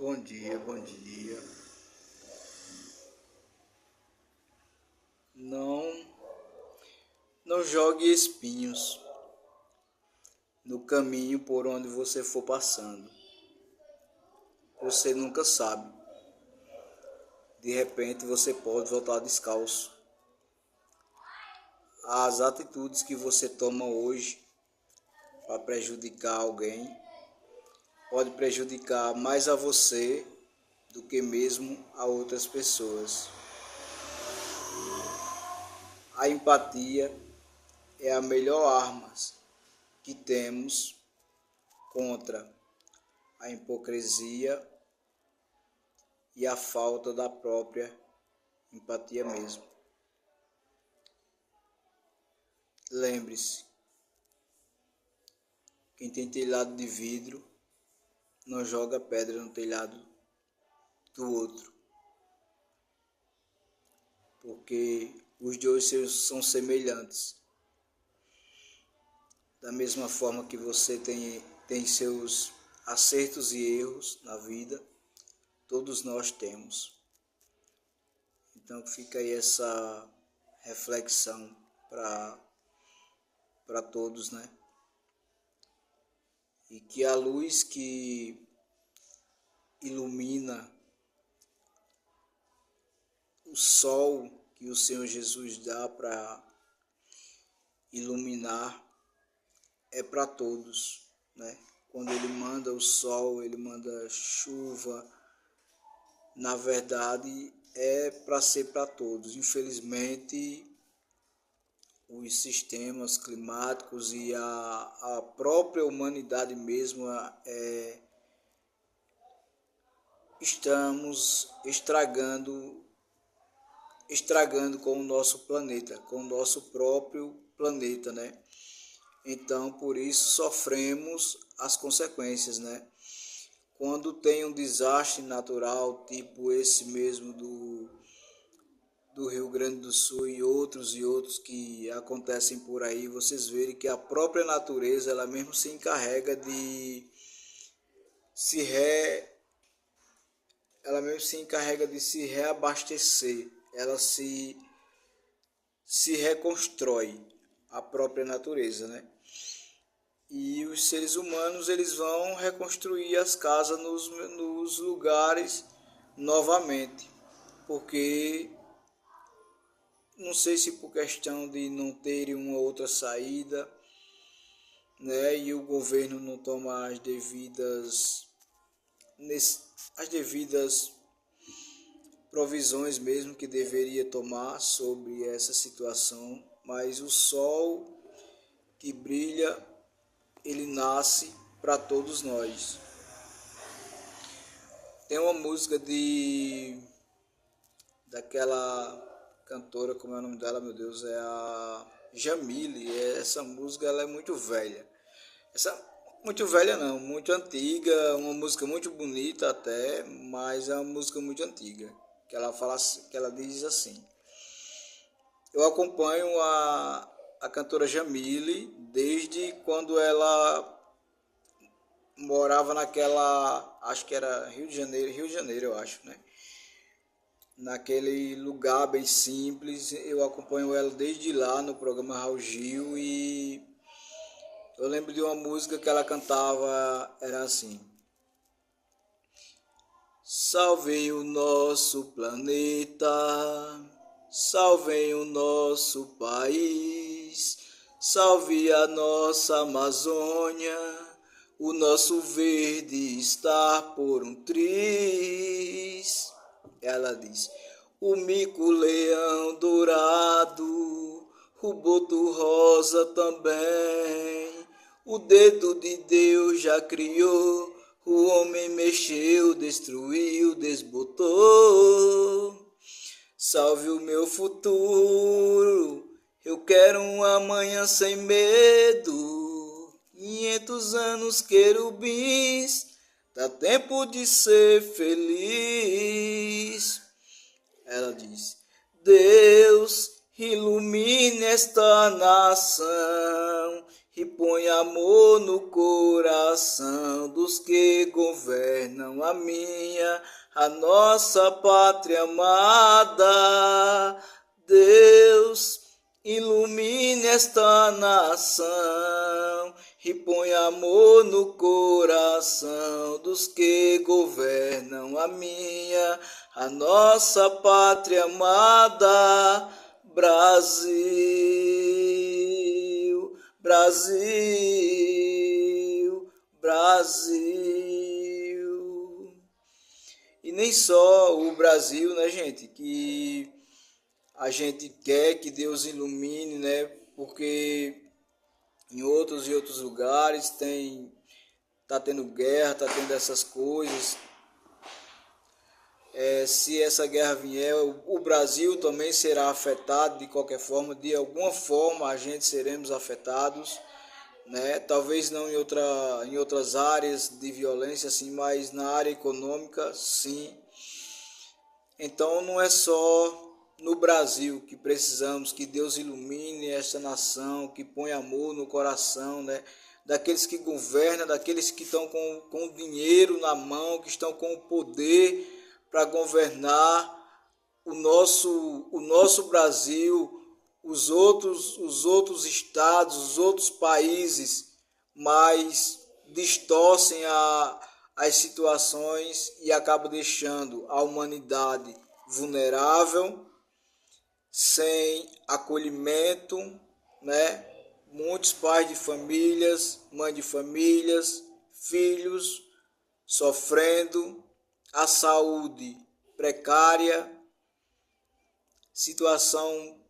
Bom dia, bom dia. Não, não jogue espinhos no caminho por onde você for passando. Você nunca sabe. De repente você pode voltar descalço. As atitudes que você toma hoje para prejudicar alguém pode prejudicar mais a você do que mesmo a outras pessoas. A empatia é a melhor arma que temos contra a hipocrisia e a falta da própria empatia mesmo. Lembre-se, quem tem telhado de vidro não joga pedra no telhado do outro, porque os dois são semelhantes. Da mesma forma que você tem seus acertos e erros na vida, todos nós temos. Então fica aí essa reflexão para todos, né? E que a luz que ilumina o sol que o Senhor Jesus dá para iluminar é para todos, né? Quando ele manda o sol, ele manda chuva, na verdade é para ser para todos. Infelizmente, os sistemas climáticos e a própria humanidade mesmo estamos estragando com o nosso planeta, com o nosso próprio planeta, né? Então, por isso sofremos as consequências, né? Quando tem um desastre natural, tipo esse mesmo do Rio Grande do Sul e outros que acontecem por aí, vocês verem que a própria natureza, ela mesmo se encarrega de se reabastecer, ela se reconstrói, a própria natureza, né? E os seres humanos, eles vão reconstruir as casas nos lugares novamente, porque não sei se por questão de não terem uma outra saída, né? E o governo não toma as devidas provisões mesmo que deveria tomar sobre essa situação, mas o sol que brilha, ele nasce para todos nós. Tem uma música daquela cantora, como é o nome dela, meu Deus, é a Jamile. Essa música, ela é muito velha. Muito velha não, muito antiga, uma música muito bonita até, mas é uma música muito antiga. Que ela diz assim: eu acompanho a cantora Jamile desde quando ela morava naquela, acho que era Rio de Janeiro eu acho, né? Naquele lugar bem simples. Eu acompanho ela desde lá no programa Raul Gil, e eu lembro de uma música que ela cantava, era assim: salvem o nosso planeta, salvem o nosso país, salve a nossa Amazônia, o nosso verde está por um triz. Ela diz: o mico-leão dourado, o boto rosa também, o dedo de Deus já criou, o homem mexeu, destruiu, desbotou. Salve o meu futuro, eu quero um amanhã sem medo. 500 anos querubins, dá tempo de ser feliz. Ela diz: Deus, ilumine esta nação e põe amor no coração dos que governam a nossa pátria amada. Deus, ilumine esta nação e põe amor no coração dos que governam a nossa pátria amada. Brasil, Brasil, Brasil. E nem só o Brasil, né, gente, que a gente quer que Deus ilumine, né, porque em outros e outros lugares tá tendo guerra, tá tendo essas coisas. Se essa guerra vier, o Brasil também será afetado de qualquer forma, de alguma forma a gente seremos afetados, né? Talvez não em outras áreas de violência, assim, mas na área econômica, sim. Então não é só no Brasil que precisamos que Deus ilumine esta nação, que põe amor no coração, né? Daqueles que governam, daqueles que estão com o dinheiro na mão, que estão com o poder para governar o nosso Brasil, os outros estados, os outros países, mas distorcem as situações e acabam deixando a humanidade vulnerável, sem acolhimento, né? Muitos pais de famílias, mães de famílias, filhos sofrendo, a saúde precária, situação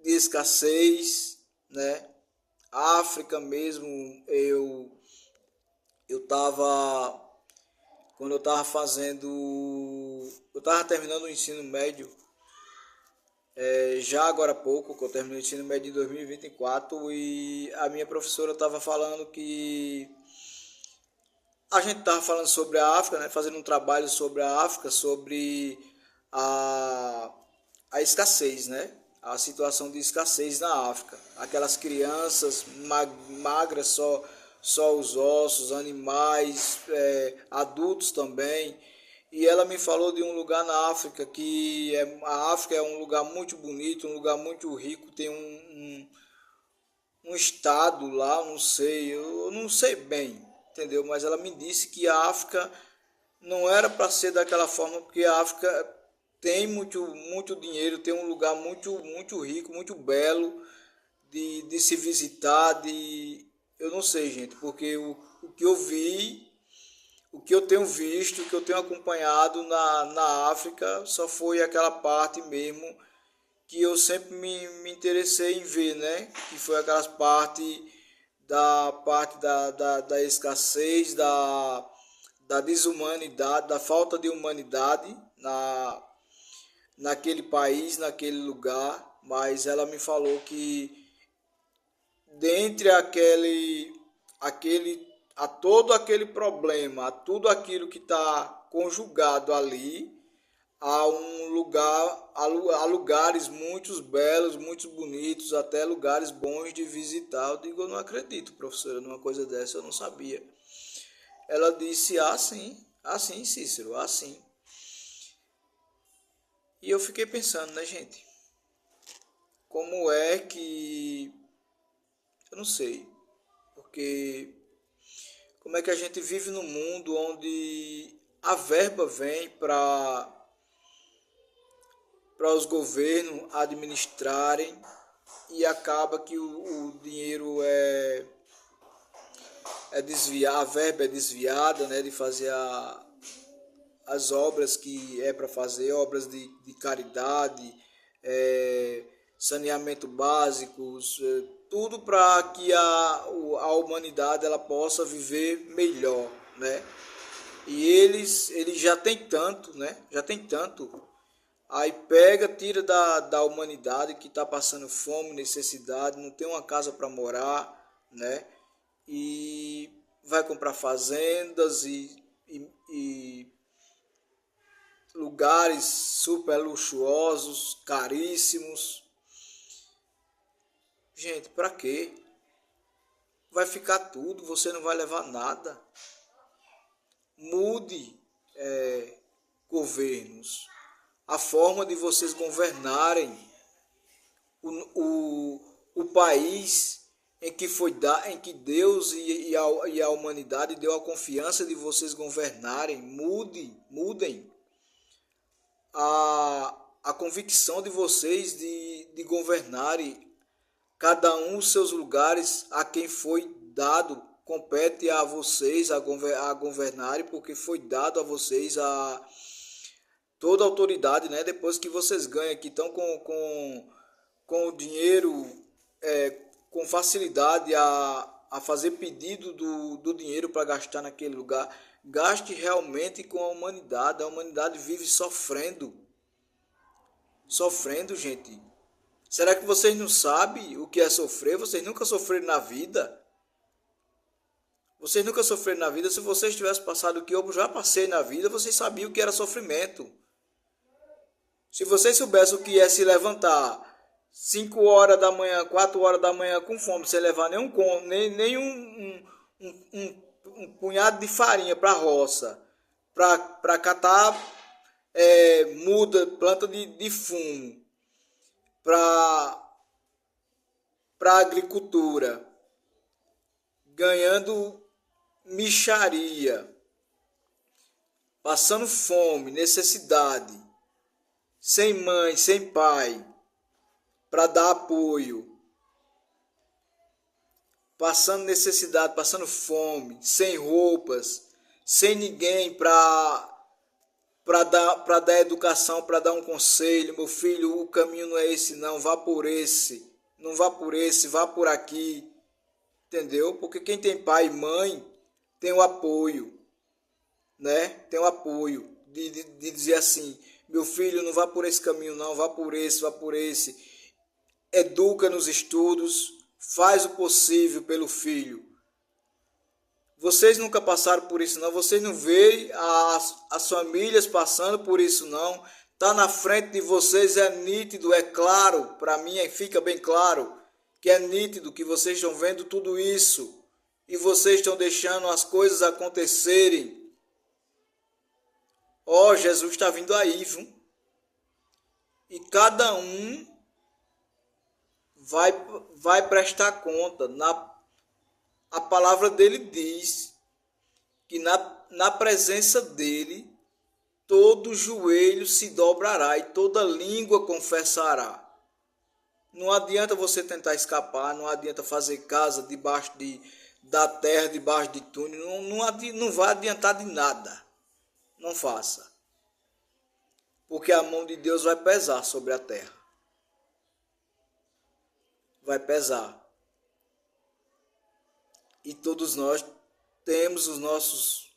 de escassez, né? África mesmo, quando eu estava terminando o ensino médio, já agora há pouco, que eu terminei o ensino médio em 2024, e a minha professora estava falando que a gente estava falando sobre a África, né, fazendo um trabalho sobre a África, sobre a escassez, né, a situação de escassez na África. Aquelas crianças magras, só os ossos, animais, adultos também. E ela me falou de um lugar na África, a África é um lugar muito bonito, um lugar muito rico, tem um estado lá, eu não sei bem, entendeu? Mas ela me disse que a África não era para ser daquela forma, porque a África tem muito dinheiro, tem um lugar muito rico, muito belo de se visitar, eu não sei, gente, porque o que eu vi, o que eu tenho visto, o que eu tenho acompanhado na África, só foi aquela parte mesmo que eu sempre me interessei em ver, né? Que foi aquelas partes da escassez, da desumanidade, da falta de humanidade naquele país, naquele lugar. Mas ela me falou que dentre a todo aquele problema, a tudo aquilo que está conjugado ali, há lugares muito belos, muito bonitos, até lugares bons de visitar. Eu digo, eu não acredito, professora, numa coisa dessa, eu não sabia. Ela disse, sim, Cícero, sim. E eu fiquei pensando, né, gente? Como é que... Eu não sei, porque como é que a gente vive num mundo onde a verba vem para os governos administrarem e acaba que o dinheiro é desviado, a verba é desviada, né, de fazer as obras que é para fazer, obras de caridade, saneamento básico, tudo para que a humanidade ela possa viver melhor, né? E eles já tem tanto, né? Já tem tanto. Aí pega, tira da humanidade que está passando fome, necessidade, não tem uma casa para morar, né? E vai comprar fazendas e lugares super luxuosos, caríssimos. Gente, para quê? vai ficar tudo, você não vai levar nada. Mude governos, a forma de vocês governarem o país em que Deus e a humanidade deu a confiança de vocês governarem. Mudem a convicção de vocês de governarem cada um os seus lugares. A quem foi dado, compete a vocês a governarem, porque foi dado a vocês toda a autoridade, né? Depois que vocês ganham, que estão com o dinheiro, com facilidade a fazer pedido do dinheiro para gastar naquele lugar. Gaste realmente com a humanidade. A humanidade vive sofrendo, gente. Será que vocês não sabem o que é sofrer? Vocês nunca sofreram na vida? Vocês nunca sofreram na vida? Se vocês tivessem passado o que eu já passei na vida, vocês sabiam o que era sofrimento. Se vocês soubessem o que é se levantar 5 horas da manhã, 4 horas da manhã com fome, sem levar nem um punhado de farinha para a roça, para catar muda, planta de fumo, para a agricultura, ganhando mixaria, passando fome, necessidade, sem mãe, sem pai, para dar apoio, passando necessidade, passando fome, sem roupas, sem ninguém para dar educação, para dar um conselho. Meu filho, o caminho não é esse não, vá por esse, não vá por esse, vá por aqui, entendeu? Porque quem tem pai e mãe tem o apoio, né? Tem o apoio de dizer assim: meu filho, não vá por esse caminho não, vá por esse, vá por esse. Educa nos estudos, faz o possível pelo filho. Vocês nunca passaram por isso não, vocês não veem as famílias passando por isso não. Está na frente de vocês, é nítido, é claro, para mim fica bem claro que é nítido que vocês estão vendo tudo isso e vocês estão deixando as coisas acontecerem. Ó, Jesus está vindo aí, viu? E cada um vai prestar conta. A palavra dele diz que na presença dele todo joelho se dobrará e toda língua confessará. Não adianta você tentar escapar, não adianta fazer casa debaixo da terra, debaixo de túnel, não vai adiantar de nada. Não faça. Porque a mão de Deus vai pesar sobre a terra. Vai pesar. E todos nós temos os nossos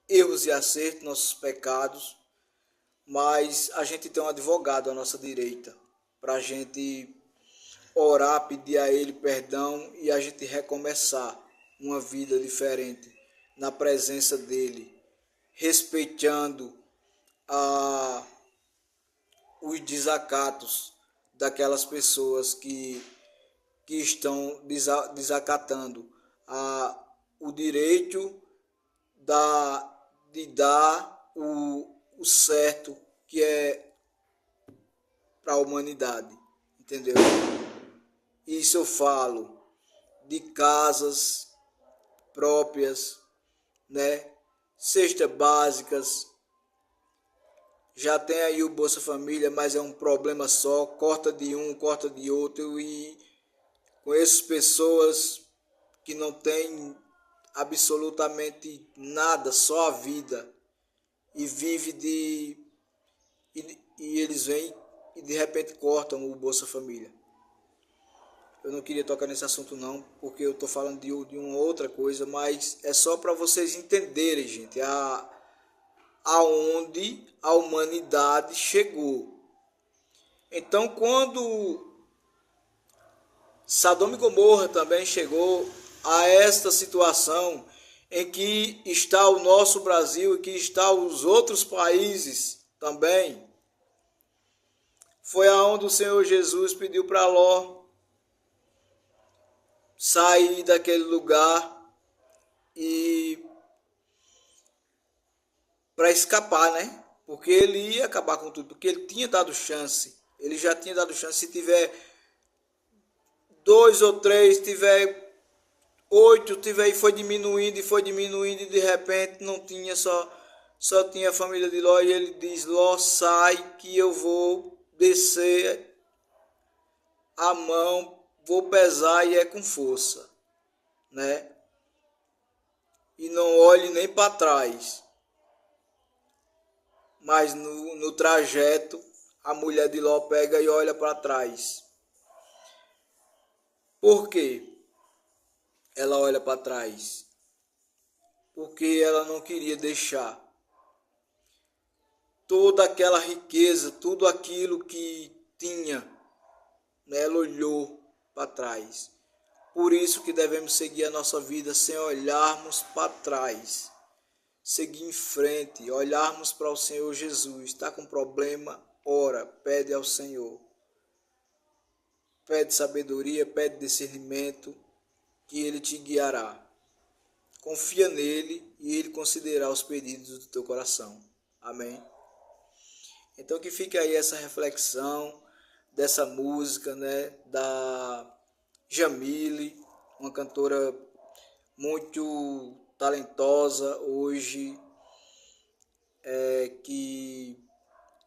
erros e acertos, nossos pecados, mas a gente tem um advogado à nossa direita para a gente orar, pedir a ele perdão e a gente recomeçar uma vida diferente na presença dele, respeitando os desacatos daquelas pessoas que estão desacatando o direito de dar o certo que é para a humanidade, entendeu? Isso eu falo de casas próprias, né? Cestas básicas. Já tem aí o Bolsa Família, mas é um problema só, corta de um, corta de outro, e conheço pessoas que não têm absolutamente nada, só a vida, e vive e eles vêm e de repente cortam o Bolsa Família. Eu não queria tocar nesse assunto não, porque eu estou falando de uma outra coisa, mas é só para vocês entenderem, gente, aonde a humanidade chegou. Então, quando Sodoma e Gomorra também chegou a esta situação em que está o nosso Brasil e que está os outros países também, foi aonde o Senhor Jesus pediu para Ló sair daquele lugar e para escapar, né? Porque ele ia acabar com tudo, porque ele tinha dado chance. Ele já tinha dado chance. Se tiver dois ou três, tiver oito, tiver, e foi diminuindo, e de repente não tinha só tinha a família de Ló, e ele diz: Ló, sai que eu vou descer a mão, vou pesar e é com força, né? E não olhe nem para trás. Mas no trajeto, a mulher de Ló pega e olha para trás. Por quê? Ela olha para trás? Porque ela não queria deixar toda aquela riqueza, tudo aquilo que tinha, né? Ela olhou para trás. Por isso que devemos seguir a nossa vida sem olharmos para trás. Seguir em frente, olharmos para o Senhor Jesus. Está com problema? Ora, pede ao Senhor. Pede sabedoria, pede discernimento, que Ele te guiará. Confia nele e Ele considerará os pedidos do teu coração. Amém? Então que fique aí essa reflexão dessa música, né, da Jamile, uma cantora muito talentosa hoje, que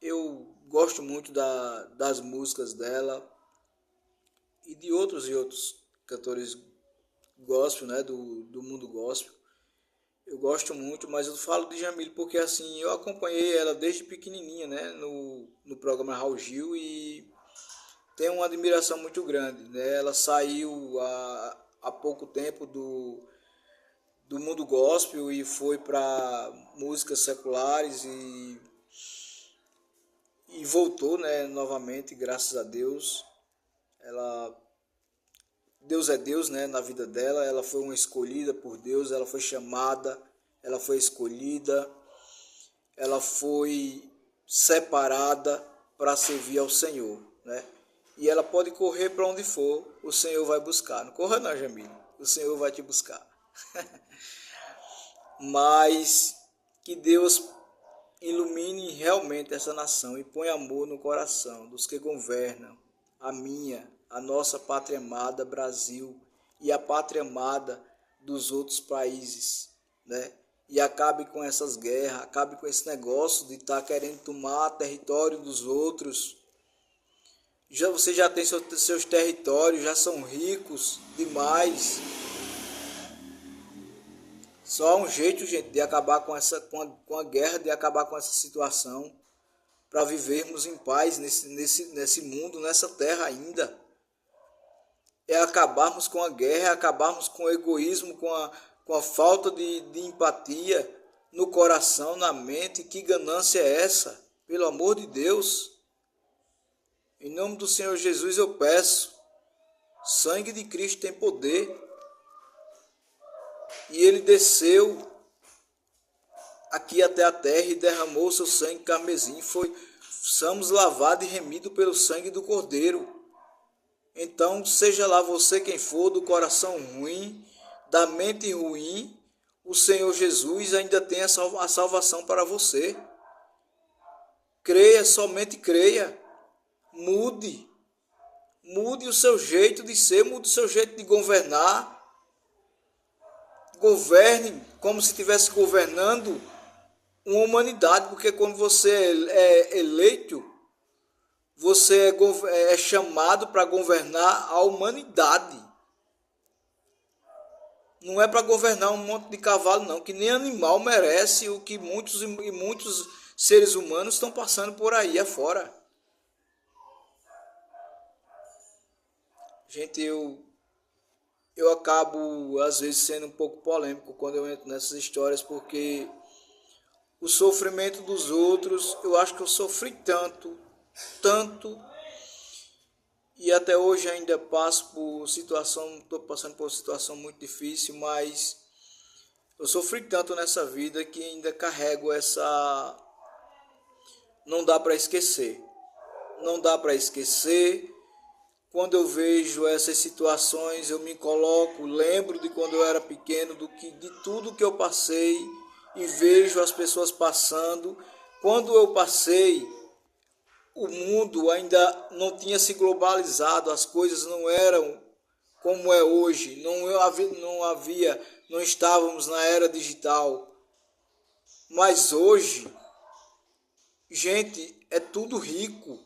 eu gosto muito das músicas dela e de outros cantores gospel, né, do mundo gospel. Eu gosto muito, mas eu falo de Jamile porque assim, eu acompanhei ela desde pequenininha, né, no programa Raul Gil, e tenho uma admiração muito grande, né? Ela saiu há pouco tempo do mundo gospel e foi para músicas seculares e voltou, né, novamente, graças a Deus. Deus é Deus, né, na vida dela. Ela foi uma escolhida por Deus, ela foi chamada, ela foi escolhida, ela foi separada para servir ao Senhor, né? E ela pode correr para onde for, o Senhor vai buscar. Não corra não, Jamile, o Senhor vai te buscar. Mas que Deus ilumine realmente essa nação e põe amor no coração dos que governam a nossa pátria amada Brasil e a pátria amada dos outros países, né? E acabe com essas guerras, acabe com esse negócio de estar querendo tomar território dos outros. Você já tem seus territórios, já são ricos demais. Só há um jeito, gente, de acabar com a guerra, de acabar com essa situação, para vivermos em paz nesse mundo, nessa terra ainda. É acabarmos com a guerra, é acabarmos com o egoísmo, com a falta de empatia no coração, na mente. Que ganância é essa? Pelo amor de Deus. Em nome do Senhor Jesus eu peço. Sangue de Cristo tem poder. E Ele desceu aqui até a terra e derramou seu sangue carmesim. Somos lavados e remidos pelo sangue do Cordeiro. Então, seja lá você quem for, do coração ruim, da mente ruim, o Senhor Jesus ainda tem a salvação para você. Creia, somente creia. Mude o seu jeito de ser, mude o seu jeito de governar. Governe como se estivesse governando uma humanidade, porque quando você é eleito, você é chamado para governar a humanidade. Não é para governar um monte de cavalo, não, que nem animal merece o que muitos seres humanos estão passando por aí afora. Gente, eu acabo, às vezes, sendo um pouco polêmico quando eu entro nessas histórias, porque o sofrimento dos outros, eu acho que eu sofri tanto, e até hoje ainda estou passando por uma situação muito difícil, mas eu sofri tanto nessa vida que ainda carrego não dá para esquecer. Não dá para esquecer quando eu vejo essas situações, eu me coloco, lembro de quando eu era pequeno, de tudo que eu passei e vejo as pessoas passando. Quando eu passei, o mundo ainda não tinha se globalizado, as coisas não eram como é hoje, não estávamos na era digital. Mas hoje, gente, é tudo rico,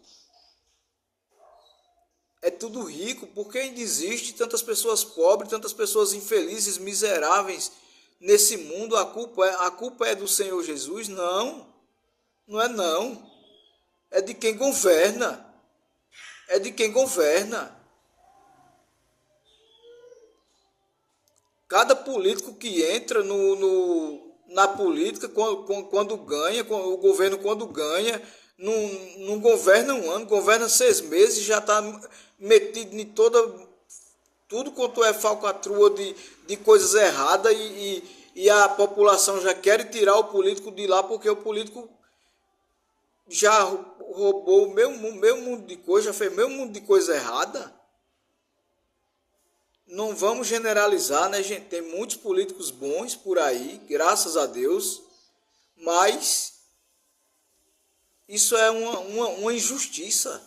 porque ainda existe tantas pessoas pobres, tantas pessoas infelizes, miseráveis nesse mundo. A culpa é do Senhor Jesus? Não, não é não. É de quem governa. É de quem governa. Cada político que entra na política, quando ganha, o governo quando ganha, não governa um ano, governa 6 meses, já está metido em tudo quanto é falcatrua de coisas erradas e a população já quer tirar o político de lá porque o político já roubou meu mundo de coisa, já fez meu mundo de coisa errada. Não vamos generalizar, né, gente? Tem muitos políticos bons por aí, graças a Deus, mas isso é uma injustiça.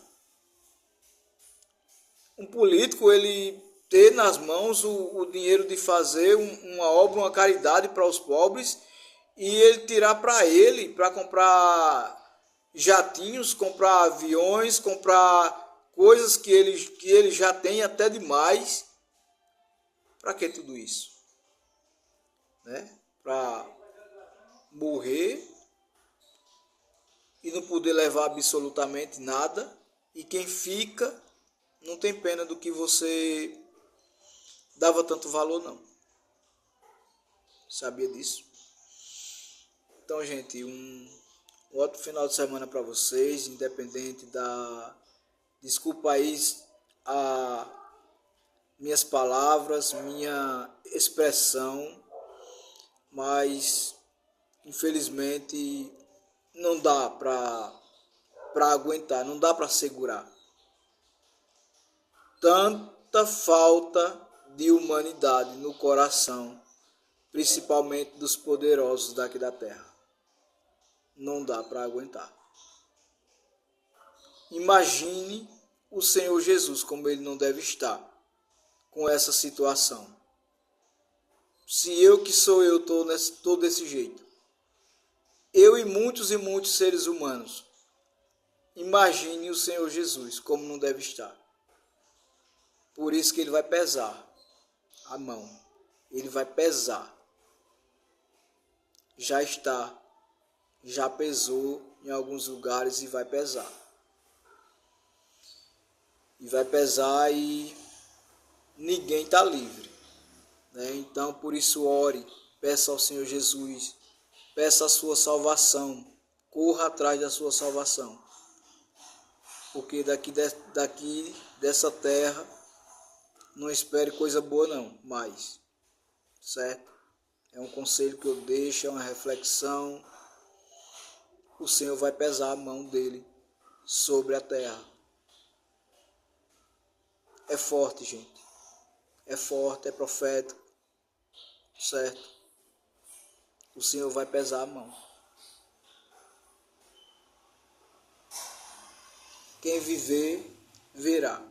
Um político, ele ter nas mãos o dinheiro de fazer uma obra, uma caridade para os pobres, e ele tirar para ele, para comprar jatinhos, comprar aviões, comprar coisas que ele já tem até demais. Para que tudo isso? Né? Para morrer e não poder levar absolutamente nada, e quem fica não tem pena do que você dava tanto valor, não. Sabia disso? Então, gente, um ótimo final de semana para vocês, independente da... Desculpa aí a minhas palavras, minha expressão, mas infelizmente não dá para aguentar, não dá para segurar. Tanta falta de humanidade no coração, principalmente dos poderosos daqui da terra. Não dá para aguentar. Imagine o Senhor Jesus como ele não deve estar com essa situação. Se eu que sou eu tô desse jeito. Eu e muitos seres humanos. Imagine o Senhor Jesus como não deve estar. Por isso que ele vai pesar a mão. Ele vai pesar. Já está. Já pesou em alguns lugares e vai pesar. E vai pesar e ninguém está livre. Né? Então, por isso, ore. Peça ao Senhor Jesus. Peça a sua salvação. Corra atrás da sua salvação. Porque daqui dessa terra, não espere coisa boa não, mais. Certo? É um conselho que eu deixo, é uma reflexão. O Senhor vai pesar a mão dele sobre a terra. É forte, gente. É forte, é profético. Certo? O Senhor vai pesar a mão. Quem viver, verá.